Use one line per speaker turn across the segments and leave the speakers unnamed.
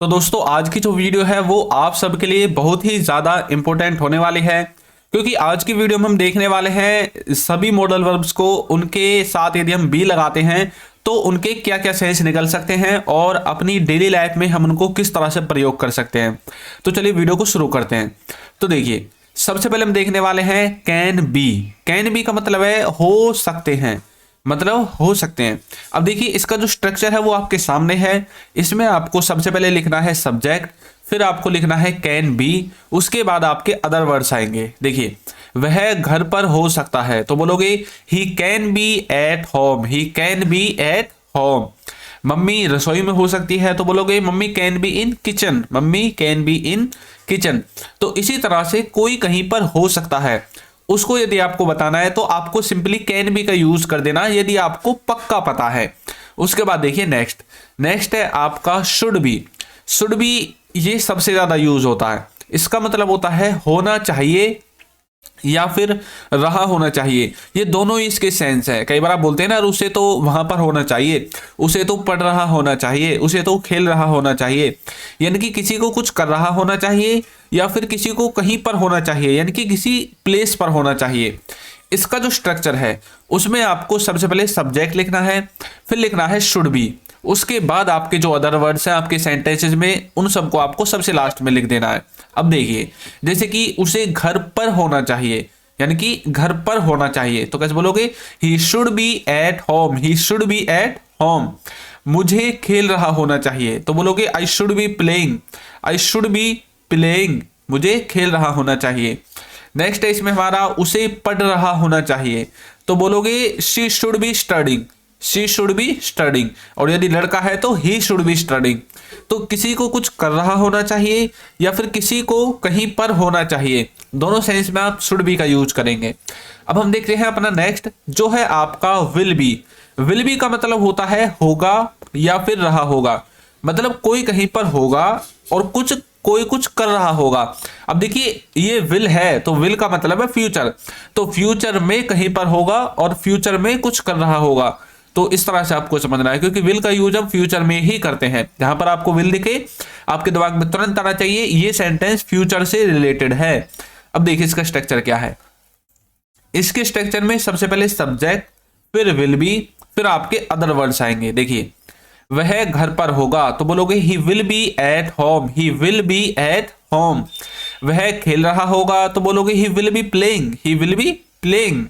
तो दोस्तों आज की जो वीडियो है वो आप सबके लिए बहुत ही ज़्यादा इम्पोर्टेंट होने वाली है, क्योंकि आज की वीडियो में हम देखने वाले हैं सभी मॉडल वर्ब्स को उनके साथ यदि हम बी लगाते हैं तो उनके क्या क्या सेंस निकल सकते हैं और अपनी डेली लाइफ में हम उनको किस तरह से प्रयोग कर सकते हैं। तो चलिए वीडियो को शुरू करते हैं। तो देखिए, सबसे पहले हम देखने वाले हैं कैन बी। कैन बी का मतलब है हो सकते हैं, मतलब हो सकते हैं। अब देखिए, इसका जो स्ट्रक्चर है वो आपके सामने है। इसमें आपको सबसे पहले लिखना है सब्जेक्ट, फिर आपको लिखना है कैन बी, उसके बाद आपके अदर वर्ड्स आएंगे। देखिए, वह घर पर हो सकता है तो बोलोगे he can be at home, he can be at home. Mummy रसोई में हो सकती है तो बोलोगे mummy can be in kitchen, mummy can be in kitchen. तो इसी तरह से कोई कहीं पर हो सकता है, उसको यदि आपको बताना है तो आपको सिंपली कैन बी का यूज कर देना यदि आपको पक्का पता है। उसके बाद देखिए नेक्स्ट नेक्स्ट है आपका शुड बी। शुड बी ये सबसे ज्यादा यूज होता है। इसका मतलब होता है होना चाहिए या फिर रहा होना चाहिए। ये दोनों ही इसके सेंस है। कई बार आप बोलते हैं ना, उसे तो वहां पर होना चाहिए, उसे तो पढ़ रहा होना चाहिए, उसे तो खेल रहा होना चाहिए। यानी कि किसी को कुछ कर रहा होना चाहिए या फिर किसी को कहीं पर होना चाहिए, यानी कि किसी प्लेस पर होना चाहिए। इसका जो स्ट्रक्चर है उसमें आपको सबसे पहले सब्जेक्ट लिखना है, फिर लिखना है शुड बी, उसके बाद आपके जो अदर वर्ड्स हैं आपके सेंटेंसेस में उन सबको आपको सबसे लास्ट में लिख देना है। अब देखिए, जैसे कि उसे घर पर होना चाहिए, यानी कि घर पर होना चाहिए तो कैसे बोलोगे he should be at home, he should be at home. मुझे खेल रहा होना चाहिए तो बोलोगे I should be playing, I should be playing, मुझे खेल रहा होना चाहिए। नेक्स्ट है इसमें हमारा उसे पढ़ रहा होना चाहिए तो बोलोगे she should be studying, she should be studying. और यदि लड़का है तो ही शुड बी स्टडिंग। तो किसी को कुछ कर रहा होना चाहिए या फिर किसी को कहीं पर होना चाहिए, दोनों सेंस में आप शुड बी का यूज करेंगे। अब हम देखते हैं अपना नेक्स्ट जो है आपका विल बी। विल बी का मतलब होता है होगा या फिर रहा होगा, मतलब कोई कहीं पर होगा और कोई कुछ कर रहा होगा। अब देखिए, ये विल है तो विल का मतलब है फ्यूचर, तो फ्यूचर में कहीं पर होगा और फ्यूचर में कुछ कर रहा होगा। तो इस तरह से आपको समझना है, क्योंकि विल का यूज हम फ्यूचर में ही करते हैं। जहां पर आपको विल दिखे आपके दिमाग में तुरंत आना चाहिए ये सेंटेंस फ्यूचर से रिलेटेड है। अब देखिए इसका स्ट्रक्चर क्या है। इसके स्ट्रक्चर में सबसे पहले सब्जेक्ट, फिर विल बी, फिर आपके अदर वर्ड्स आएंगे। देखिए, वह घर पर होगा तो बोलोगे he will be at home, he will be at home. वह खेल रहा होगा तो बोलोगे he will be playing, he will be playing.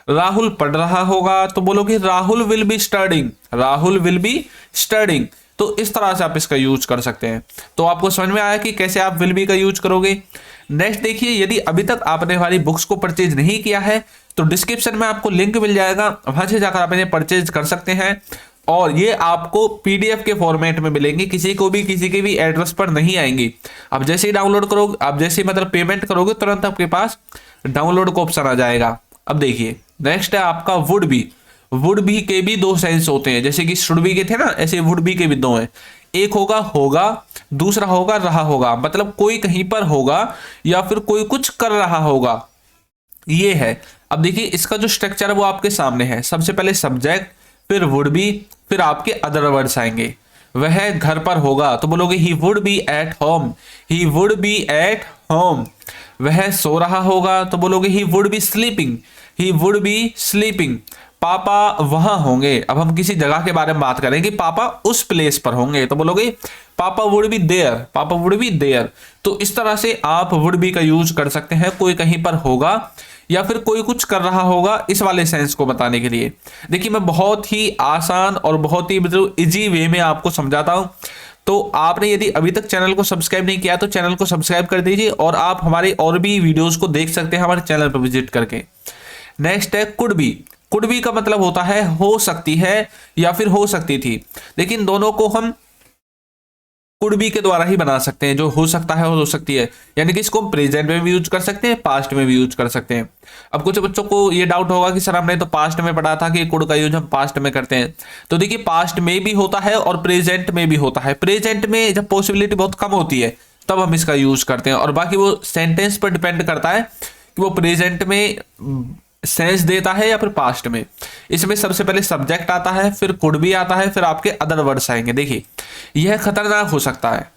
Rahul पढ़ रहा होगा तो बोलोगे Rahul will be studying, Rahul will be studying. तो इस तरह से आप इसका यूज कर सकते हैं। तो आपको समझ में आया कि कैसे आप विल बी का यूज करोगे। नेक्स्ट देखिए, यदि अभी तक आपने हमारी बुक्स को परचेज नहीं किया है तो डिस्क्रिप्शन में आपको लिंक मिल जाएगा, वहां से जाकर आप इन्हें परचेज कर सकते हैं। और ये आपको पीडीएफ के फॉर्मेट में मिलेंगे, किसी के भी एड्रेस पर नहीं आएंगी। आप जैसे ही डाउनलोड करोगे, आप जैसे ही मतलब पेमेंट करोगे, तुरंत आपके पास डाउनलोड का ऑप्शन आ जाएगा। अब देखिए नेक्स्ट है आपका वुड बी। वुड बी के भी दो सेंस होते हैं, जैसे कि शुड बी के थे ना, ऐसे वुड बी के भी दो हैं। एक होगा होगा, दूसरा होगा रहा होगा, मतलब कोई कहीं पर होगा या फिर कोई कुछ कर रहा होगा, ये है। अब देखिए इसका जो स्ट्रक्चर है वो आपके सामने है। सबसे पहले सब्जेक्ट, फिर वुड बी, फिर आपके अदर वर्ड्स आएंगे। वह घर पर होगा तो बोलोगे he would be at home, he would be at home. वह सो रहा होगा तो बोलोगे he would be sleeping, he would be sleeping. पापा वहां होंगे, अब हम किसी जगह के बारे में बात करें कि पापा उस प्लेस पर होंगे तो बोलोगे पापा वुड बी देयर, पापा वुड बी देयर। तो इस तरह से आप वुड बी का यूज कर सकते हैं, कोई कहीं पर होगा या फिर कोई कुछ कर रहा होगा, इस वाले सेंस को बताने के लिए। देखिए, मैं बहुत ही आसान और बहुत ही मतलब इजी वे में आपको समझाता हूं। तो आपने यदि अभी तक चैनल को सब्सक्राइब नहीं किया तो चैनल को सब्सक्राइब कर दीजिए, और आप हमारे और भी वीडियोस को देख सकते हैं हमारे चैनल पर विजिट करके। नेक्स्ट है कुड बी। कुड बी का मतलब होता है हो सकती है या फिर हो सकती थी, लेकिन दोनों को हम कुड बी के द्वारा ही बना सकते हैं। जो हो सकता है हो सकती है, यानी कि इसको हम प्रेजेंट में भी यूज कर सकते हैं, पास्ट में भी यूज कर सकते हैं। अब कुछ बच्चों को ये डाउट होगा कि सर हमने तो पास्ट में पढ़ा था कि कुड का यूज हम पास्ट में करते हैं। तो देखिए, पास्ट में भी होता है और प्रेजेंट में भी होता है। प्रेजेंट में जब पॉसिबिलिटी बहुत कम होती है तब हम इसका यूज करते हैं, और बाकी वो सेंटेंस पर डिपेंड करता है कि वो प्रेजेंट में सेंस देता है या फिर पास्ट में। इसमें सबसे पहले सब्जेक्ट आता है, फिर कुड भी आता है, फिर आपके अदर वर्ड्स आएंगे। देखिए, यह खतरनाक हो सकता है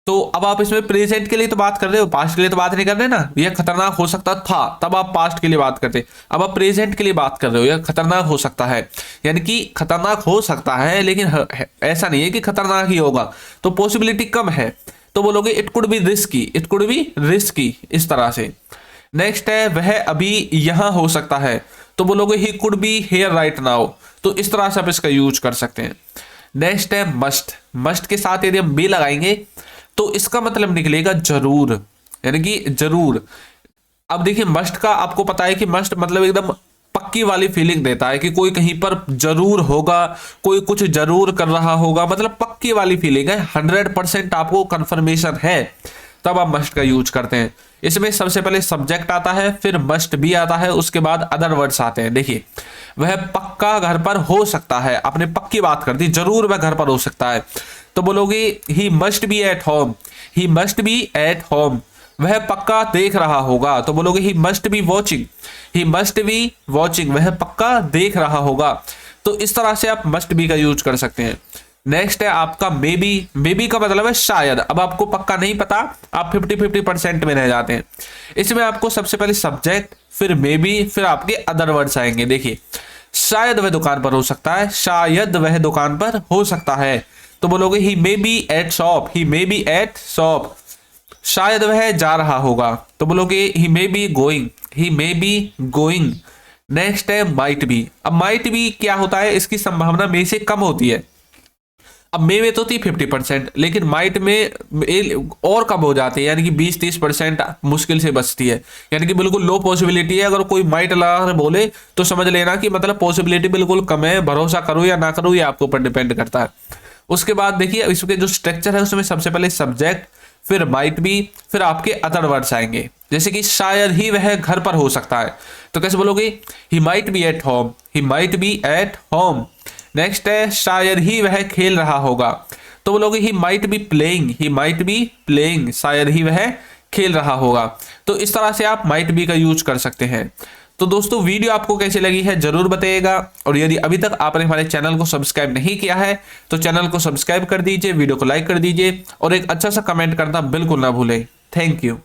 तो अब आप इसमें प्रेजेंट के लिए तो बात कर रहे हो, पास्ट के लिए तो बात नहीं कर रहे ना। यह खतरनाक हो सकता था, तब आप पास्ट के लिए बात करते। अब आप प्रेजेंट के लिए बात कर रहे हो, यह खतरनाक हो सकता है, यानी कि खतरनाक हो सकता है लेकिन ऐसा नहीं है कि खतरनाक ही होगा, तो पॉसिबिलिटी कम है, तो बोलोगे it could be risky, it could be risky, इस तरह से। नेक्स्ट है वह अभी यहां हो सकता है, तो बोलोगे he could be here right now, तो इस तरह से आप इसका यूज कर सकते हैं। नेक्स्ट है मस्ट, मस्ट के साथ यदि हम बी लगाएंगे तो इसका मतलब निकलेगा जरूर, यानी कि जरूर। अब देखिए मस्ट का आपको पता है कि मस्ट मतलब एकदम पक्की वाली फीलिंग देता है कि कोई कहीं पर जरूर होगा, कोई कुछ जरूर कर रहा होगा, मतलब पक्की वाली फीलिंग है, 100% आपको कंफर्मेशन है, तब आप मस्ट का यूज करते हैं। इसमें सबसे पहले सब्जेक्ट आता है, फिर मस्ट भी आता है, उसके बाद अदर वर्ड्स आते हैं। देखिए वह पक्का घर पर हो सकता है, आपने पक्की बात कर दी, जरूर वह घर पर हो सकता है, तो बोलोगे he must be at home, he must be at home, वह पक्का देख रहा होगा, तो बोलोगे he must be watching, he must be watching, वह पक्का देख रहा होगा। तो इस तरह से आप मस्ट बी का यूज कर सकते हैं। नेक्स्ट है आपका मे बी, मे बी का मतलब है शायद, अब आपको पक्का नहीं पता, आप 50-50% में रह जाते हैं। इसमें आपको सबसे पहले सब्जेक्ट, फिर मे बी, फिर आपके अदर वर्ड्स आएंगे। देखिए शायद वह दुकान पर हो सकता है, शायद वह दुकान पर हो सकता है, तो बोलोगे he may be at shop, he may be at shop, शायद वह जा रहा होगा, तो बोलोगे he may be going, he may be going. Next है माइट बी, अब माइट बी क्या होता है, इसकी संभावना मे से कम होती है। अब मे में तो थी 50%, लेकिन माइट में और कम हो जाती है, यानी कि 20-30% मुश्किल से बचती है, यानी कि बिल्कुल लो पॉसिबिलिटी है। अगर कोई माइट लगा बोले तो समझ लेना कि मतलब पॉसिबिलिटी बिल्कुल कम है, भरोसा करो या ना करो ये आपके ऊपर डिपेंड करता है। उसके बाद देखिए इसके जो स्ट्रक्चर है उसमें सबसे पहले सब्जेक्ट, फिर माइट बी, फिर आपके अदर वर्ड्स आएंगे। जैसे कि शायद ही वह घर पर हो सकता है, तो कैसे बोलोगे he might be at home, he might be at home. Next है शायद ही वह खेल रहा होगा, तो बोलोगे he might be playing, he might be playing, शायद ही वह खेल रहा होगा। तो इस तरह से आप माइट बी का यूज कर सकते हैं। तो दोस्तों वीडियो आपको कैसी लगी है जरूर बताइएगा, और यदि अभी तक आपने हमारे चैनल को सब्सक्राइब नहीं किया है तो चैनल को सब्सक्राइब कर दीजिए, वीडियो को लाइक कर दीजिए और एक अच्छा सा कमेंट करना बिल्कुल ना भूलें। Thank you.